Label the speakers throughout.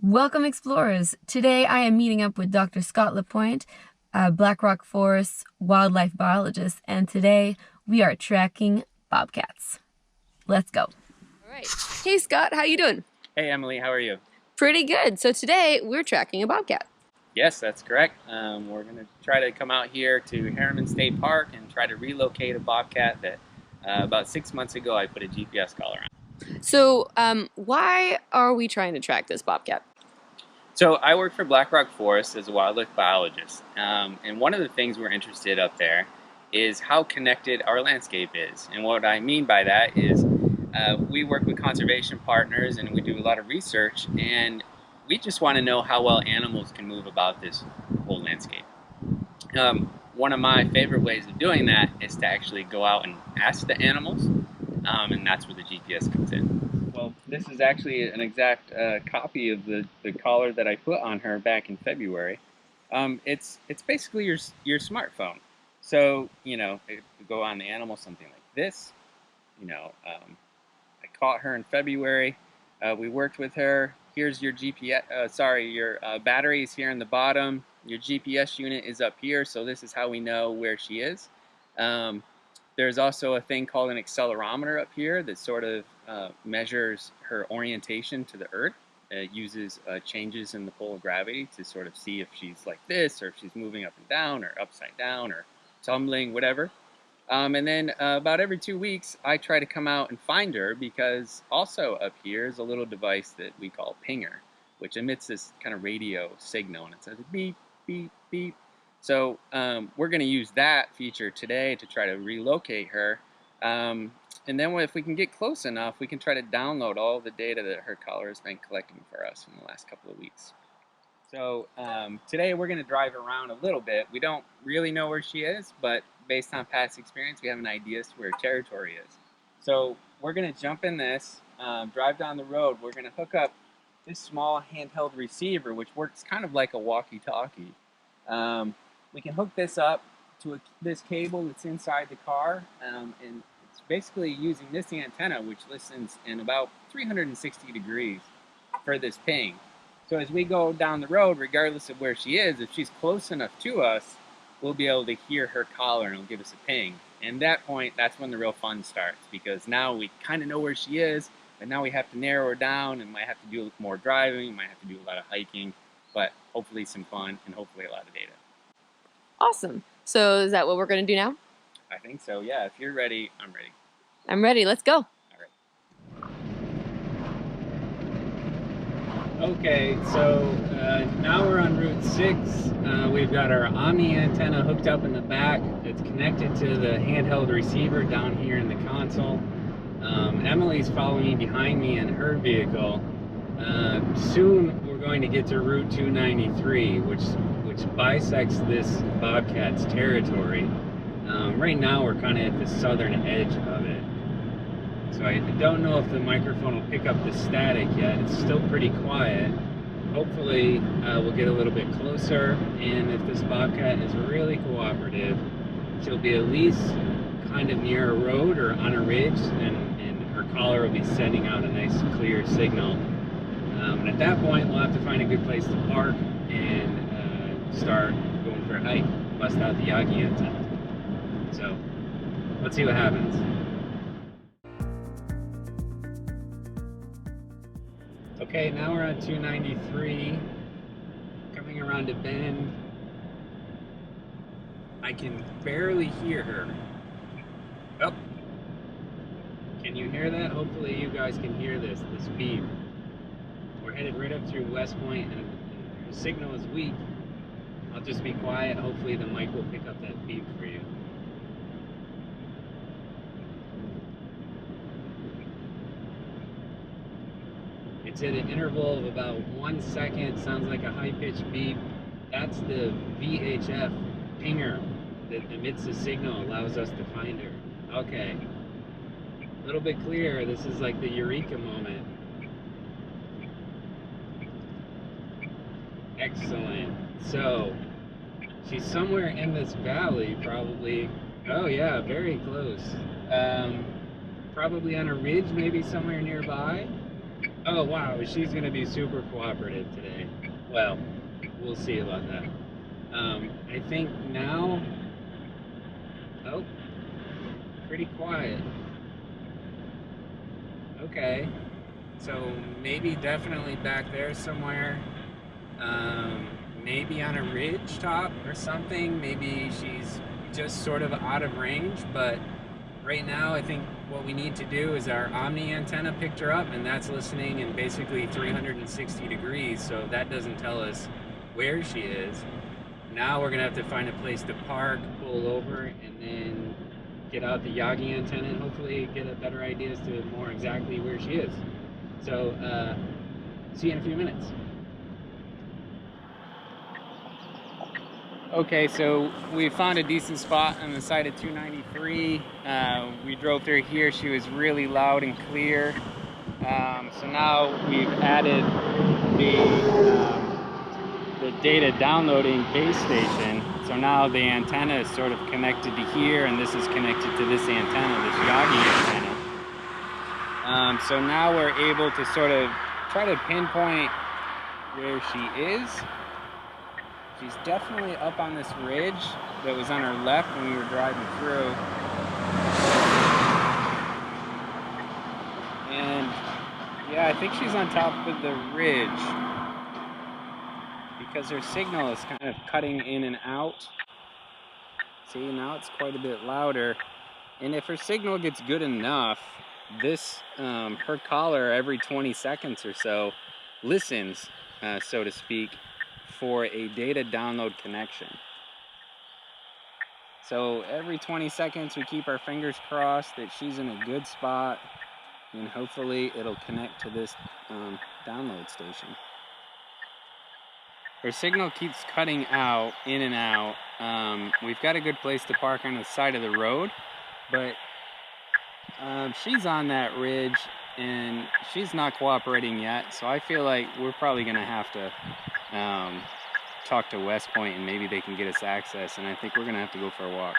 Speaker 1: Welcome, explorers! Today I am meeting up with Dr. Scott LaPoint, a Black Rock Forest wildlife biologist, and today we are tracking bobcats. Let's go. All right. Hey, Scott, how you doing?
Speaker 2: Hey, Emily, how are you?
Speaker 1: Pretty good. So today we're tracking a bobcat.
Speaker 2: Yes, that's correct. We're going to try to come out here to Harriman State Park and try to relocate a bobcat that about 6 months ago I put a GPS collar on.
Speaker 1: So why are we trying to track this bobcat?
Speaker 2: So I work for Black Rock Forest as a wildlife biologist, and one of the things we're interested up there is how connected our landscape is. And what I mean by that is we work with conservation partners and we do a lot of research, and we just want to know how well animals can move about this whole landscape. One of my favorite ways of doing that is to actually go out and ask the animals, and that's where the GPS comes in. Well, this is actually an exact copy of the collar that I put on her back in February. It's basically your smartphone. So, you know, if you go on the animal, something like this, I caught her in February. We worked with her. Here's your GPS, your battery is here in the bottom. Your GPS unit is up here, so this is how we know where she is. There's also a thing called an accelerometer up here that sort of measures her orientation to the Earth. It uses changes in the pull of gravity to sort of see if she's like this, or if she's moving up and down, or upside down, or tumbling, whatever. And then about every 2 weeks, I try to come out and find her, because also up here is a little device that we call pinger, which emits this kind of radio signal, and it says beep, beep, beep. So we're going to use that feature today to try to relocate her. And then if we can get close enough, we can try to download all the data that her collar has been collecting for us in the last couple of weeks. So today we're going to drive around a little bit. We don't really know where she is, but based on past experience, we have an idea as to where her territory is. So we're going to jump in this, drive down the road. We're going to hook up this small handheld receiver, which works kind of like a walkie-talkie. We can hook this up to this cable that's inside the car, and it's basically using this antenna, which listens in about 360 degrees for this ping. So as we go down the road, regardless of where she is, if she's close enough to us, we'll be able to hear her collar and it'll give us a ping. And at that point, that's when the real fun starts, because now we kind of know where she is, but now we have to narrow her down and might have to do more driving, might have to do a lot of hiking, but hopefully some fun and hopefully a lot of data.
Speaker 1: Awesome. So is that what we're going to do now?
Speaker 2: I think so, yeah. If you're ready, I'm ready.
Speaker 1: I'm ready. Let's go.
Speaker 2: Okay, so now we're on Route 6. We've got our Omni antenna hooked up in the back. It's connected to the handheld receiver down here in the console. Emily's following me behind me in her vehicle. Soon we're going to get to Route 293, which bisects this bobcat's territory. Right now we're kind of at the southern edge of it. So I don't know if the microphone will pick up the static yet. It's still pretty quiet. Hopefully we'll get a little bit closer, and if this bobcat is really cooperative, she'll be at least kind of near a road or on a ridge, and her collar will be sending out a nice clear signal. And at that point we'll have to find a good place to park and start going for a hike, bust out the Yagi antenna. So let's see what happens. Okay, now we're on 293, coming around a bend. I can barely hear her. Oh, can you hear that? Hopefully you guys can hear this beep. We're headed right up through West Point, and the signal is weak. I'll just be quiet. Hopefully the mic will pick up that beep for you. It's at an interval of about 1 second. Sounds like a high-pitched beep. That's the VHF pinger that emits the signal, allows us to find her. Okay, a little bit clearer. This is like the eureka moment. Excellent. So she's somewhere in this valley, probably. Oh yeah, very close. Probably on a ridge, maybe somewhere nearby. Oh wow, she's gonna be super cooperative today. Well, we'll see about that. I think now, oh, pretty quiet. Okay, so maybe definitely back there somewhere. Maybe on a ridge top or something. Maybe she's just sort of out of range, but right now I think what we need to do is our Omni antenna picked her up, and that's listening in basically 360 degrees, so that doesn't tell us where she is. Now we're gonna have to find a place to park, pull over, and then get out the Yagi antenna and hopefully get a better idea as to more exactly where she is. So see you in a few minutes. Okay, so we found a decent spot on the side of 293. We drove through here. She was really loud and clear. So now we've added the data downloading base station. So now the antenna is sort of connected to here, and this is connected to this antenna, this Yagi antenna. So now we're able to sort of try to pinpoint where she is. She's definitely up on this ridge that was on our left when we were driving through. And yeah, I think she's on top of the ridge because her signal is kind of cutting in and out. See, now it's quite a bit louder. And if her signal gets good enough, this, her collar every 20 seconds or so listens, so to speak, for a data download connection. So every 20 seconds we keep our fingers crossed that she's in a good spot, and hopefully it'll connect to this download station. Her signal keeps cutting out, in and out. We've got a good place to park on the side of the road, but she's on that ridge and she's not cooperating yet, so I feel like we're probably gonna have to talk to LaPoint and maybe they can get us access, and I think we're gonna have to go for a walk.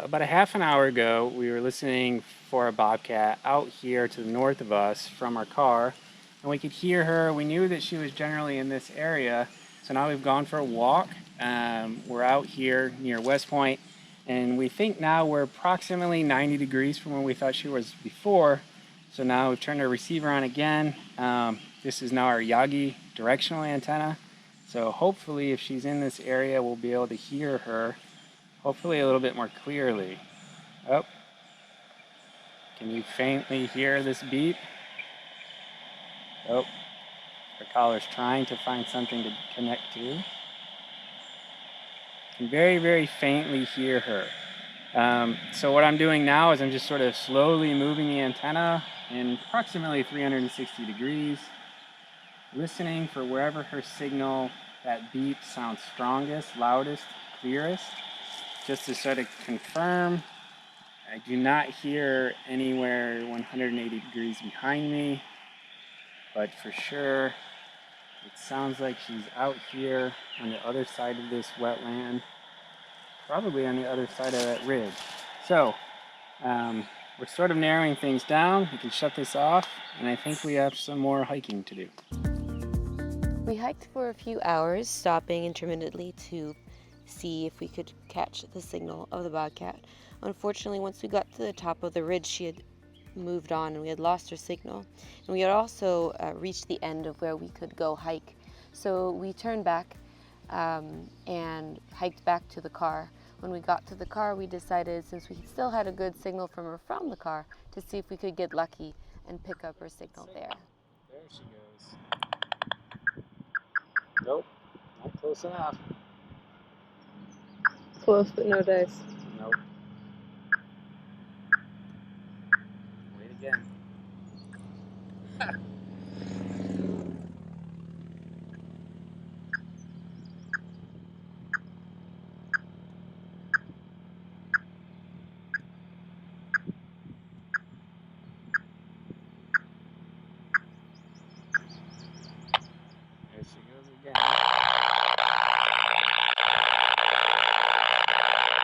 Speaker 2: About a half an hour ago, we were listening for a bobcat out here to the north of us from our car, and we could hear her. We knew that she was generally in this area, so now we've gone for a walk. We're out here near LaPoint, and we think now we're approximately 90 degrees from where we thought she was before. So now we've turned our receiver on again. This is now our Yagi directional antenna. So hopefully if she's in this area, we'll be able to hear her. Hopefully a little bit more clearly. Oh, can you faintly hear this beep? Oh, her collar's trying to find something to connect to. You can very, very faintly hear her. So what I'm doing now is I'm just sort of slowly moving the antenna in approximately 360 degrees, listening for wherever her signal, that beep sounds strongest, loudest, clearest. Just to sort of confirm, I do not hear anywhere 180 degrees behind me, but for sure, it sounds like she's out here on the other side of this wetland, probably on the other side of that ridge. So, we're sort of narrowing things down. We can shut this off, and I think we have some more hiking to do.
Speaker 3: We hiked for a few hours, stopping intermittently to see if we could catch the signal of the bobcat. Unfortunately, once we got to the top of the ridge, she had moved on and we had lost her signal. And we had also reached the end of where we could go hike. So we turned back and hiked back to the car. When we got to the car, we decided, since we still had a good signal from her from the car, to see if we could get lucky and pick up her signal there.
Speaker 2: There she goes. Nope, not close enough.
Speaker 4: Close but no dice.
Speaker 2: Nope. Wait again.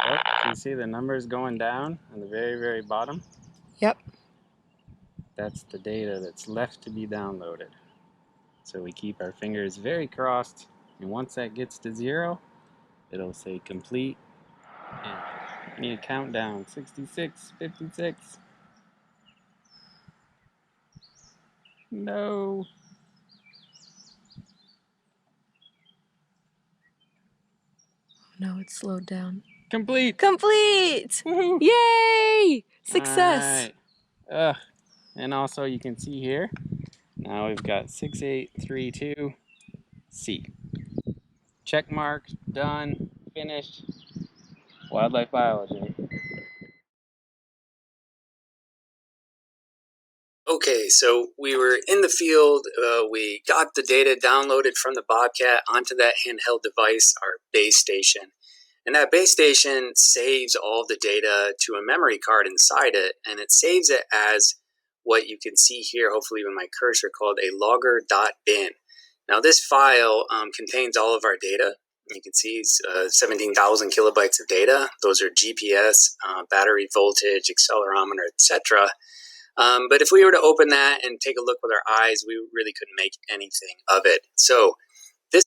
Speaker 2: Oh, can you see the numbers going down on the very, very bottom?
Speaker 1: Yep.
Speaker 2: That's the data that's left to be downloaded. So we keep our fingers very crossed, and once that gets to 0, it'll say complete, and I need a countdown, 66, 56. No.
Speaker 1: No, it's slowed down.
Speaker 2: Complete.
Speaker 1: Complete!
Speaker 2: Woohoo!
Speaker 1: Yay! Success!
Speaker 2: All right. And also you can see here, now we've got 6832C. Check mark, done, finished. Wildlife biology. Okay, so we were in the field. We got the data downloaded from the Bobcat onto that handheld device, our base station. And that base station saves all the data to a memory card inside it, and it saves it as what you can see here, hopefully with my cursor, called a logger.bin. Now this file contains all of our data. You can see 17,000 kilobytes of data. Those are GPS, battery voltage, accelerometer, etc. But if we were to open that and take a look with our eyes, we really couldn't make anything of it. So this,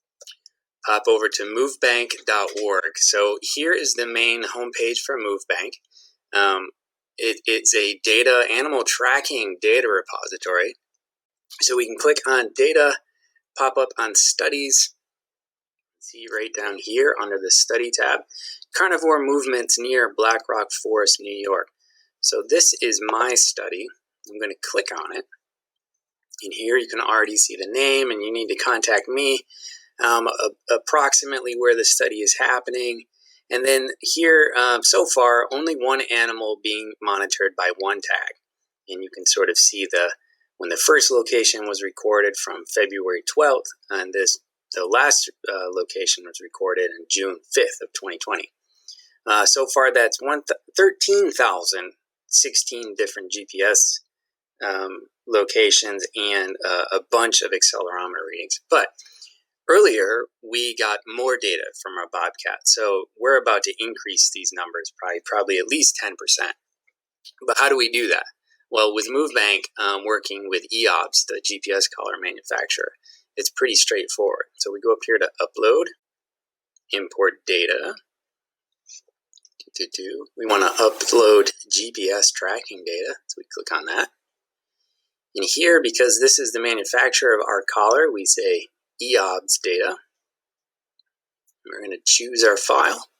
Speaker 2: pop over to movebank.org. So here is the main homepage for MoveBank. It's a animal tracking data repository. So we can click on data, pop up on studies. See right down here under the study tab, carnivore movements near Black Rock Forest, New York. So this is my study. I'm going to click on it. And here you can already see the name, and you need to contact me, approximately where the study is happening. And then here, so far, only one animal being monitored by one tag. And you can sort of see when the first location was recorded from February 12th, and the last location was recorded on June 5th of 2020. So far, that's 13,016 different GPS locations and a bunch of accelerometer readings. But earlier, we got more data from our Bobcat, so we're about to increase these numbers, probably at least 10%. But how do we do that? Well, with MoveBank, working with EOBS, the GPS collar manufacturer, it's pretty straightforward. So we go up here to Upload, Import Data. We want to upload GPS tracking data, so we click on that. And here, because this is the manufacturer of our collar, we say EOBS data. We're going to choose our file.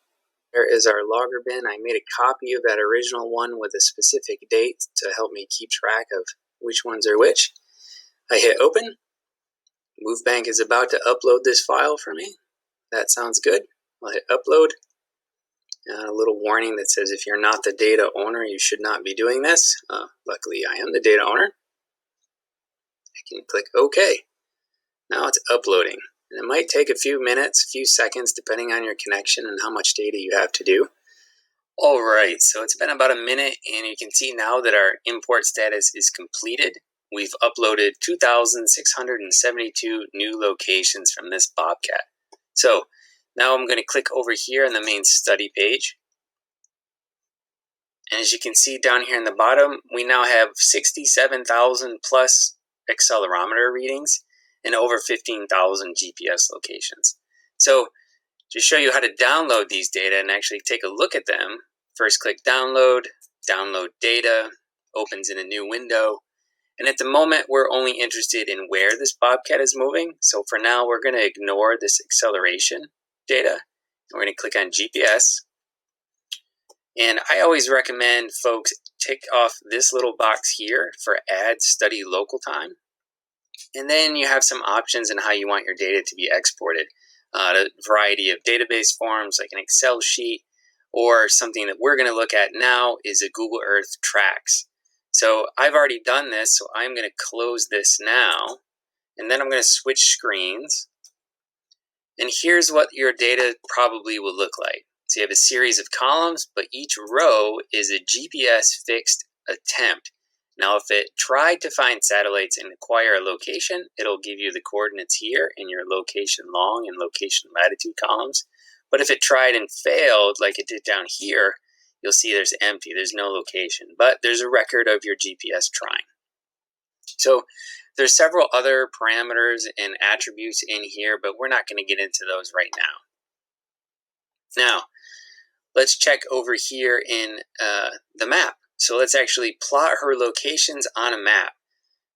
Speaker 2: There is our logger bin. I made a copy of that original one with a specific date to help me keep track of which ones are which. I hit open. MoveBank is about to upload this file for me. That sounds good. I'll hit upload. A little warning that says if you're not the data owner, you should not be doing this. Luckily, I am the data owner. I can click OK. Now it's uploading. And it might take a few minutes, a few seconds, depending on your connection and how much data you have to do. All right, so it's been about a minute, and you can see now that our import status is completed. We've uploaded 2,672 new locations from this Bobcat. So now I'm going to click over here on the main study page. And as you can see down here in the bottom, we now have 67,000 plus accelerometer readings and over 15,000 GPS locations. So to show you how to download these data and actually take a look at them, first click download, download data, opens in a new window. And at the moment, we're only interested in where this Bobcat is moving. So for now, we're going to ignore this acceleration data. And we're going to click on GPS. And I always recommend folks tick off this little box here for add study local time. And then you have some options in how you want your data to be exported. A variety of database forms like an Excel sheet, or something that we're going to look at now is a Google Earth Tracks. So I've already done this, so I'm going to close this now. And then I'm going to switch screens. And here's what your data probably will look like. So you have a series of columns, but each row is a GPS fixed attempt.
Speaker 4: Now, if it tried to find satellites and acquire a location, it'll give you the coordinates here in your location long and location latitude columns. But if it tried and failed, like it did down here, you'll see there's empty. There's no location. But there's a record of your GPS trying. So there's several other parameters and attributes in here, but we're not going to get into those right now. Now, let's check over here in the map. So let's actually plot her locations on a map.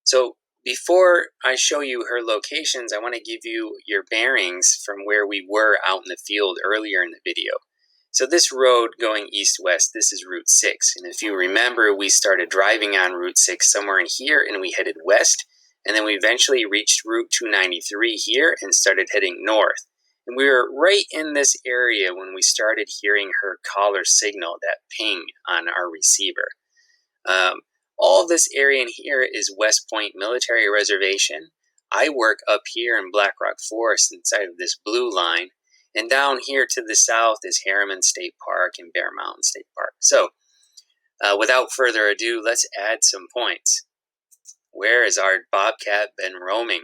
Speaker 4: So before I show you her locations, I want to give you your bearings from where we were out in the field earlier in the video. So this road going east-west, this is Route 6. And if you remember, we started driving on Route 6 somewhere in here, and we headed west. And then we eventually reached Route 293 here and started heading north. And we were right in this area when we started hearing her caller signal, that ping on our receiver. All of this area in here is West Point Military Reservation. I work up here in Black Rock Forest inside of this blue line. And down here to the south is Harriman State Park and Bear Mountain State Park. So without further ado, let's add some points. Where has our Bobcat been roaming?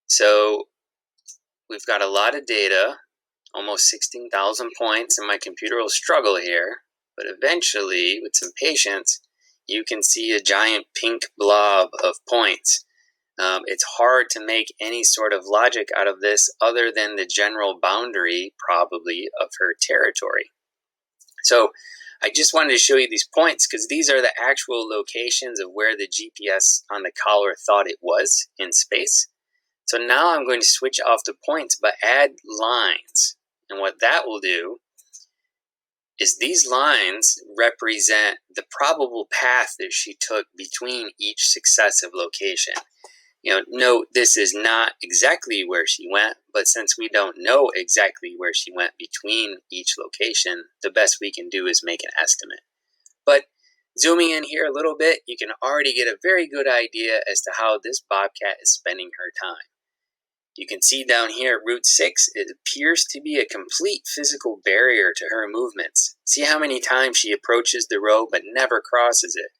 Speaker 4: So we've got a lot of data, almost 16,000 points, and my computer will struggle here. But eventually, with some patience, you can see a giant pink blob of points. It's hard to make any sort of logic out of this other than the general boundary, probably, of her territory. So I just wanted to show you these points because these are the actual locations of where the GPS on the collar thought it was in space. So now I'm going to switch off the points but add lines. And what that will do is these lines represent the probable path that she took between each successive location. Note this is not exactly where she went, but since we don't know exactly where she went between each location, the best we can do is make an estimate. But zooming in here a little bit, you can already get a very good idea as to how this Bobcat is spending her time. You can see down here at Route 6, it appears to be a complete physical barrier to her movements. See how many times she approaches the road but never crosses it.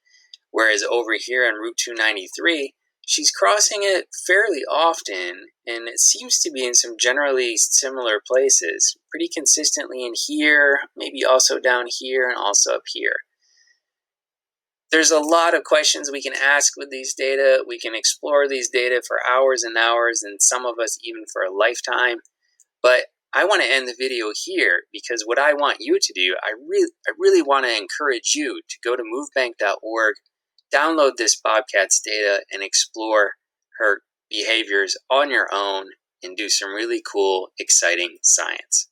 Speaker 4: Whereas over here on Route 293, she's crossing it fairly often, and it seems to be in some generally similar places, pretty consistently in here, maybe also down here, and also up here. There's a lot of questions we can ask with these data. We can explore these data for hours and hours, and some of us even for a lifetime. But I want to end the video here because what I want you to do, I really want to encourage you to go to movebank.org, download this Bobcat's data, and explore her behaviors on your own and do some really cool, exciting science.